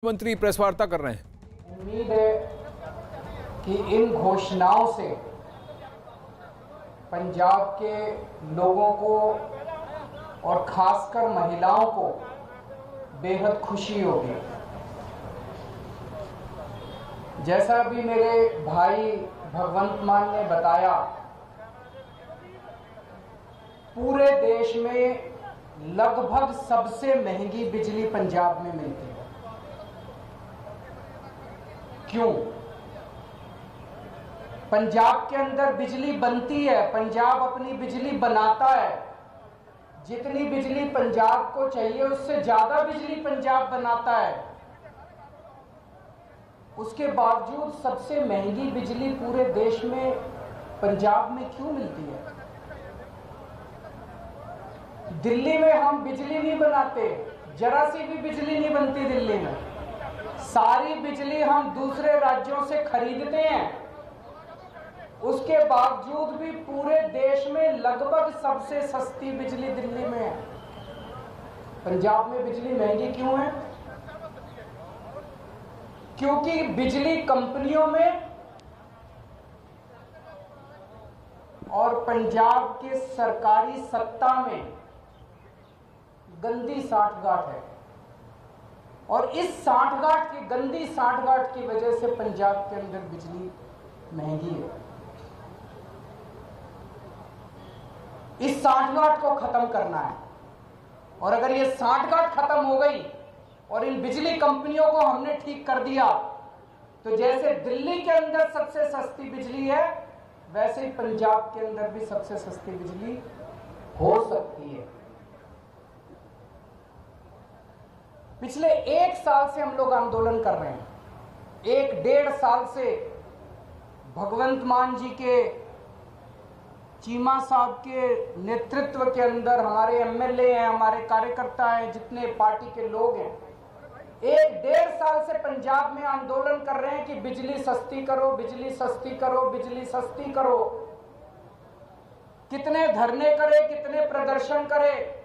मंत्री प्रेस वार्ता कर रहे हैं। उम्मीद है कि इन घोषणाओं से पंजाब के लोगों को और खासकर महिलाओं को बेहद खुशी होगी। जैसा अभी मेरे भाई भगवंत मान ने बताया, पूरे देश में लगभग सबसे महंगी बिजली पंजाब में मिलती है। क्यों? पंजाब के अंदर बिजली बनती है, पंजाब अपनी बिजली बनाता है। जितनी बिजली पंजाब को चाहिए उससे ज्यादा बिजली पंजाब बनाता है। उसके बावजूद सबसे महंगी बिजली पूरे देश में पंजाब में क्यों मिलती है? दिल्ली में हम बिजली नहीं बनाते, जरा सी भी बिजली नहीं बनती दिल्ली में। सारी बिजली हम दूसरे राज्यों से खरीदते हैं। उसके बावजूद भी पूरे देश में लगभग सबसे सस्ती बिजली दिल्ली में है। पंजाब में बिजली महंगी क्यों है? क्योंकि बिजली कंपनियों में और पंजाब के सरकारी सत्ता में गंदी साठगांठ है। और इस साठगांठ की गंदी साठगांठ की वजह से पंजाब के अंदर बिजली महंगी है। इस साठगांठ को खत्म करना है। और अगर ये साठगांठ खत्म हो गई और इन बिजली कंपनियों को हमने ठीक कर दिया, तो जैसे दिल्ली के अंदर सबसे सस्ती बिजली है, वैसे ही पंजाब के अंदर भी सबसे सस्ती बिजली हो सकती है। पिछले 1 साल से हम लोग आंदोलन कर रहे हैं। 1-1.5 साल से भगवंत मान जी के, चीमा साहब के नेतृत्व के अंदर हमारे एमएलए हैं, हमारे कार्यकर्ता हैं, जितने पार्टी के लोग हैं, 1-1.5 साल से पंजाब में आंदोलन कर रहे हैं कि बिजली सस्ती करो, बिजली सस्ती करो, बिजली सस्ती करो। कितने धरने करे, कितने प्रदर्शन करे,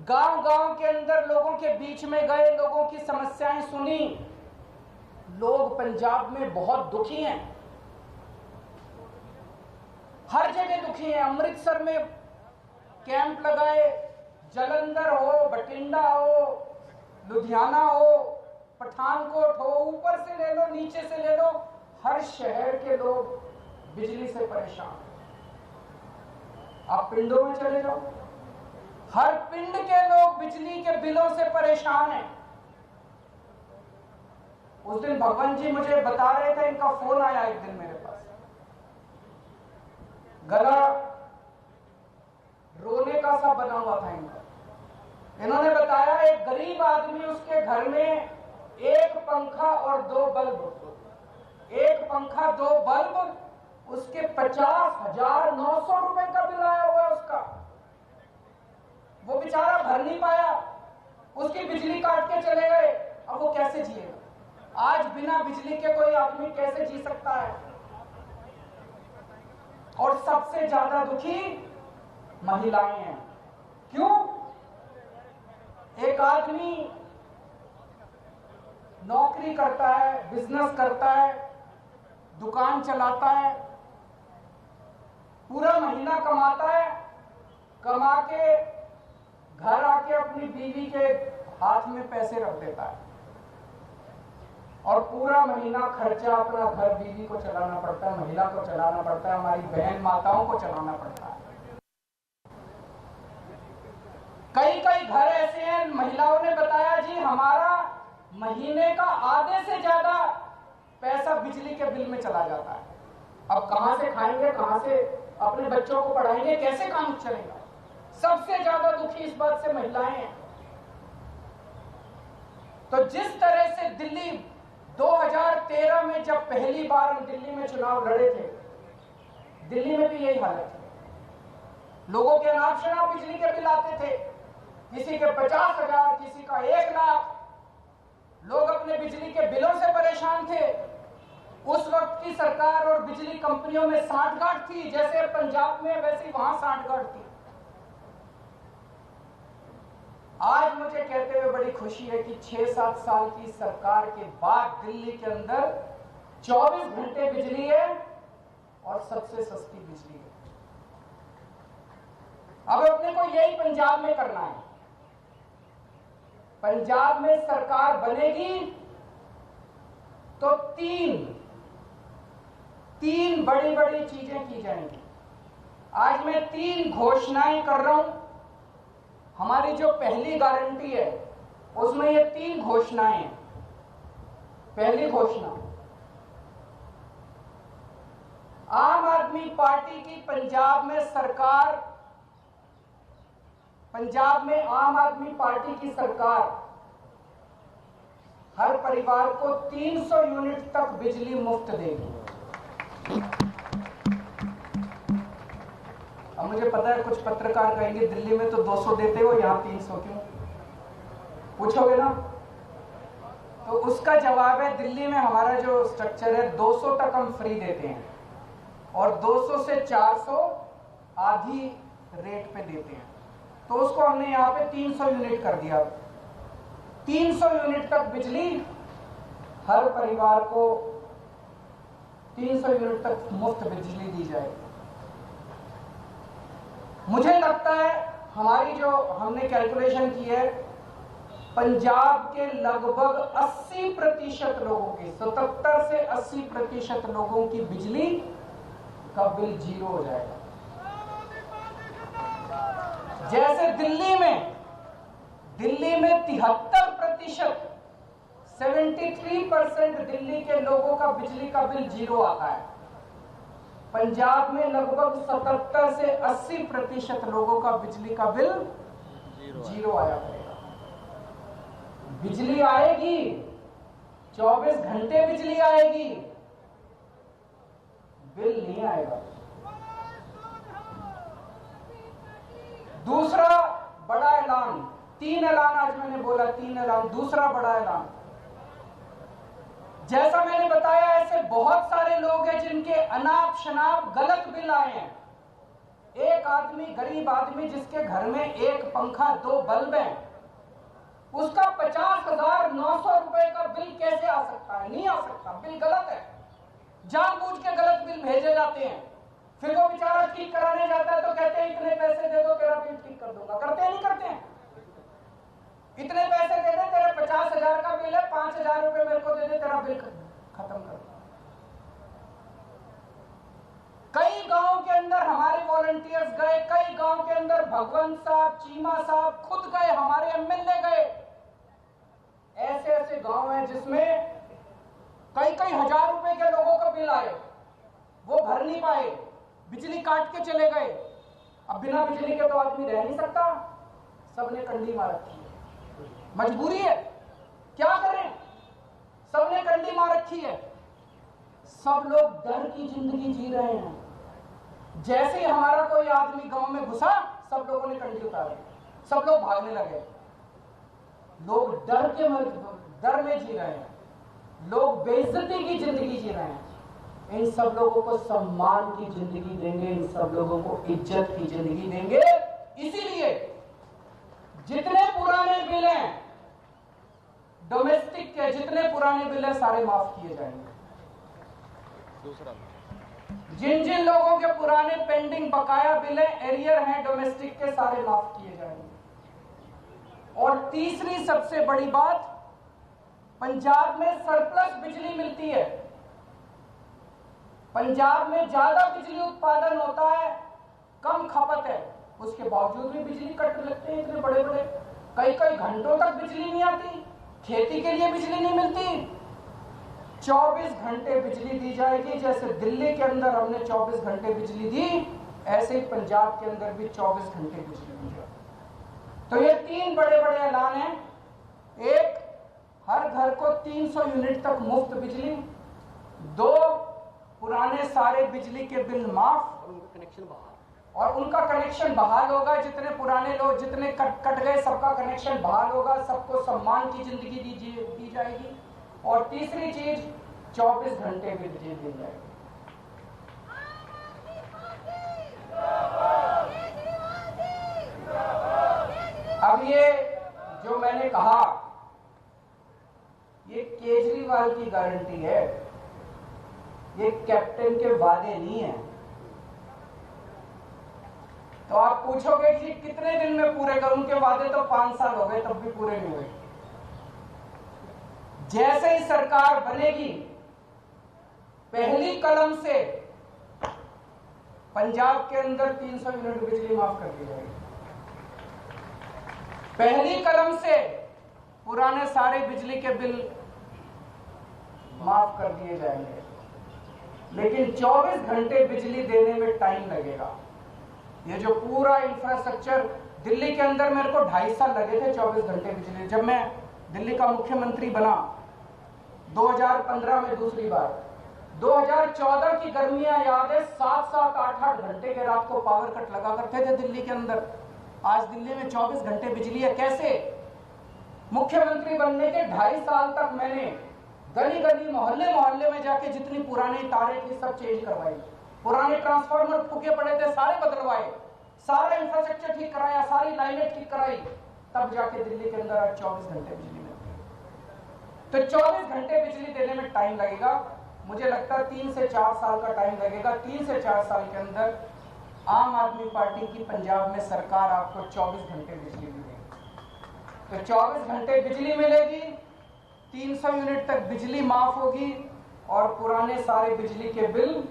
गांव-गांव के अंदर लोगों के बीच में गए, लोगों की समस्याएं सुनी। लोग पंजाब में बहुत दुखी हैं, हर जगह दुखी हैं। अमृतसर में कैंप लगाए, जालंधर हो, बठिंडा हो, लुधियाना हो, पठानकोट हो, ऊपर से ले लो, नीचे से ले लो, हर शहर के लोग बिजली से परेशान। आप पिंडों में चले जाओ, हर पिंड के लोग बिजली के बिलों से परेशान हैं। उस दिन भगवंत जी मुझे बता रहे थे, इनका फोन आया एक दिन मेरे पास, गला रोने का सा बना हुआ था इनका। इन्होंने बताया एक गरीब आदमी, उसके घर में 1 पंखा और 2 बल्ब, 1 पंखा 2 बल्ब, उसके 50,900 रुपए का बिल आया हुआ है उसका। वो बेचारा भर नहीं पाया, उसकी बिजली काट के चले गए। अब वो कैसे जिएगा? आज बिना बिजली के कोई आदमी कैसे जी सकता है? और सबसे ज्यादा दुखी महिलाएं हैं। क्यों? एक आदमी नौकरी करता है, बिजनेस करता है, दुकान चलाता है, पूरा महीना कमाता है, कमा के घर आके अपनी बीवी के हाथ में पैसे रख देता है और पूरा महीना खर्चा अपना घर बीवी को चलाना पड़ता है, महिला को चलाना पड़ता है, हमारी बहन माताओं को चलाना पड़ता है। कई कई घर ऐसे हैं, महिलाओं ने बताया जी हमारा महीने का आधे से ज्यादा पैसा बिजली के बिल में चला जाता है। अब कहां से खाएंगे, कहां से अपने बच्चों को पढ़ाएंगे, कैसे काम चलेगा? सबसे ज्यादा दुखी इस बात से महिलाएं हैं। तो जिस तरह से दिल्ली 2013 में जब पहली बार हम दिल्ली में चुनाव लड़े थे, दिल्ली में भी यही हालत थी। लोगों के अनाप शनाप बिजली के बिल आते थे, किसी के 50,000, किसी का 1 लाख। लोग अपने बिजली के बिलों से परेशान थे। उस वक्त की सरकार और बिजली कंपनियों में साठगांठ थी, जैसे पंजाब में वैसे वहां साठगांठ थी। आज मुझे कहते हुए बड़ी खुशी है कि 6-7 साल की सरकार के बाद दिल्ली के अंदर 24 घंटे बिजली है और सबसे सस्ती बिजली है। अब अपने को यही पंजाब में करना है। पंजाब में सरकार बनेगी तो तीन बड़ी बड़ी चीजें की जाएंगी। आज मैं 3 घोषणाएं कर रहा हूं। हमारी जो पहली गारंटी है उसमें ये 3 घोषणाएं हैं। पहली घोषणा, आम आदमी पार्टी की पंजाब में सरकार, पंजाब में आम आदमी पार्टी की सरकार हर परिवार को 300 यूनिट तक बिजली मुफ्त देगी। अब मुझे पता है कुछ पत्रकार कहेंगे दिल्ली में तो 200 देते हो, यहां 300 क्यों? पूछोगे ना? तो उसका जवाब है दिल्ली में हमारा जो स्ट्रक्चर है 200 तक हम फ्री देते हैं और 200 से 400 आधी रेट पे देते हैं। तो उसको हमने यहाँ पे 300 यूनिट कर दिया। 300 यूनिट तक बिजली हर परिवार को 300 यूनिट तक मुफ्त बिजली दी जाएगी। मुझे लगता है हमारी जो हमने कैलकुलेशन की है, पंजाब के लगभग 80% लोगों की, 77 से 80% लोगों की बिजली का बिल 0 हो जाएगा। जैसे दिल्ली में 73%, 73% दिल्ली के लोगों का बिजली का बिल 0 आता है, पंजाब में लगभग 77 से 80% लोगों का बिजली का बिल 0 आया करेगा। बिजली आएगी, 24 घंटे बिजली आएगी, बिल नहीं आएगा। दूसरा बड़ा ऐलान, 3 ऐलान आज मैंने बोला, 3 ऐलान। दूसरा बड़ा ऐलान, जैसा मैंने बताया ऐसे बहुत सारे लोग हैं जिनके अनाप शनाप गलत बिल आए हैं। एक आदमी, गरीब आदमी जिसके घर में 1 पंखा 2 बल्ब हैं, उसका 50,900 रुपए का बिल कैसे आ सकता है? नहीं आ सकता, बिल गलत है। जानबूझ के गलत बिल भेजे जाते हैं। फिर वो बेचारा ठीक कराने जाता है तो कहते हैं इतने पैसे दे दो तेरा बिल ठीक कर दूंगा। करते हैं नहीं करते हैं? इतने पैसे दे दे, तेरे 50,000 का बिल है, 5,000 रुपए मेरे को दे दे, तेरा बिल खत्म कर। कई गांव के अंदर हमारे वॉलंटियर्स गए, कई गांव के अंदर भगवंत साहब, चीमा साहब खुद गए, हमारे एमएलए गए। ऐसे ऐसे गांव हैं जिसमें कई हजार रुपए के लोगों का बिल आए, वो भर नहीं पाए, बिजली काट के चले गए। अब बिना बिजली के तो आदमी रह नहीं सकता, सबने कंडी मार रखी है, मजबूरी है, क्या करें? सबने कंडी मार रखी है। सब लोग डर की जिंदगी जी रहे हैं। जैसे ही हमारा कोई आदमी गांव में घुसा, सब लोगों ने कंडी उतारी, सब लोग भागने लगे। लोग डर में जी रहे हैं, लोग बेइज्जती की जिंदगी जी रहे हैं। इन सब लोगों को सम्मान की जिंदगी देंगे, इन सब लोगों को इज्जत की जिंदगी देंगे। इसीलिए जितने पुराने बिल हैं डोमेस्टिक के, जितने पुराने बिल हैं सारे माफ किए जाएंगे। दूसरा, जिन जिन लोगों के पुराने पेंडिंग बकाया बिल हैं, एरियर हैं डोमेस्टिक के, सारे माफ किए जाएंगे। और तीसरी सबसे बड़ी बात, पंजाब में सरप्लस बिजली मिलती है। पंजाब में ज्यादा बिजली उत्पादन होता है, कम खपत है, उसके बावजूद भी बिजली कट लगते हैं इतने बड़े बड़े, कई घंटों तक बिजली नहीं आती, खेती के लिए बिजली नहीं मिलती। 24 घंटे बिजली दी जाएगी। जैसे दिल्ली के अंदर हमने 24 घंटे बिजली दी, ऐसे ही पंजाब के अंदर भी 24 घंटे बिजली दी जाएगी। तो ये 3 बड़े बड़े ऐलान हैं। एक, हर घर को 300 यूनिट तक मुफ्त बिजली। 2, पुराने सारे बिजली के बिल माफ और उनका कनेक्शन बहाल, और उनका कनेक्शन बहाल होगा। जितने पुराने लोग जितने कट गए सबका कनेक्शन बहाल होगा, सबको सम्मान की जिंदगी दी जाएगी। और तीसरी चीज, 24 घंटे बिजली दी जाएगी। अब ये ये केजरीवाल की गारंटी है, ये कैप्टन के वादे नहीं है। तो आप पूछोगे कि कितने दिन में पूरे करूं? उनके वादे तो 5 साल हो गए, तब भी पूरे नहीं हुए। जैसे ही सरकार बनेगी, पहली कलम से पंजाब के अंदर 300 यूनिट बिजली माफ कर दी जाएगी। पहली कलम से पुराने सारे बिजली के बिल माफ कर दिए जाएंगे। लेकिन 24 घंटे बिजली देने में टाइम लगेगा। ये जो पूरा इंफ्रास्ट्रक्चर दिल्ली के अंदर, मेरे को 2.5 साल लगे थे 24 घंटे बिजली। जब मैं दिल्ली का मुख्यमंत्री बना 2015 में दूसरी बार, 2014 की गर्मियां याद है, 7-7, 8-8 घंटे के रात को पावर कट लगा करते थे दिल्ली के अंदर। आज दिल्ली में 24 घंटे बिजली है। कैसे? मुख्यमंत्री बनने के 2.5 साल तक मैंने गली गली, मोहल्ले मोहल्ले में जाके जितनी पुरानी तारें थी सब चेंज करवाई, पुराने ट्रांसफार्मर फूके पड़े थे सारे बदलवाए, सारा इंफ्रास्ट्रक्चर ठीक कराया, सारी लाइनें ठीक कराई, तब जाके दिल्ली के अंदर आज 24 घंटे बिजली मिलती है। तो 24 घंटे बिजली देने में टाइम लगेगा। मुझे लगता है 3 से 4 साल का टाइम लगेगा। 3 से 4 साल के अंदर आम आदमी पार्टी की पंजाब में सरकार आपको 24 घंटे बिजली मिलेगी। तो 24 घंटे बिजली मिलेगी, 300 यूनिट तक बिजली माफ होगी और पुराने सारे बिजली के बिल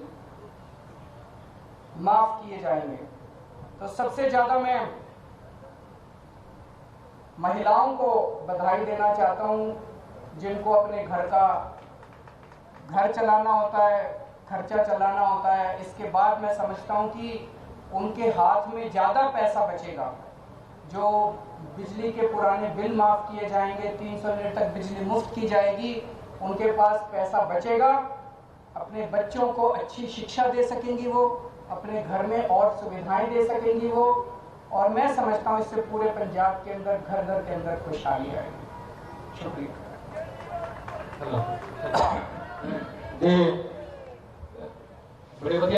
माफ किए जाएंगे। तो सबसे ज्यादा मैं महिलाओं को बधाई देना चाहता हूं, जिनको अपने घर चलाना होता है, खर्चा चलाना होता है। इसके बाद मैं समझता हूं कि उनके हाथ में ज्यादा पैसा बचेगा। जो बिजली के पुराने बिल माफ किए जाएंगे, 300 यूनिट तक बिजली मुफ्त की जाएगी, उनके पास पैसा बचेगा। अपने बच्चों को अच्छी शिक्षा दे सकेंगी वो, अपने घर में और सुविधाएं दे सकेंगी वो, और मैं समझता हूं इससे पूरे पंजाब के अंदर घर घर के अंदर खुशहाली आएगी। शुक्रिया।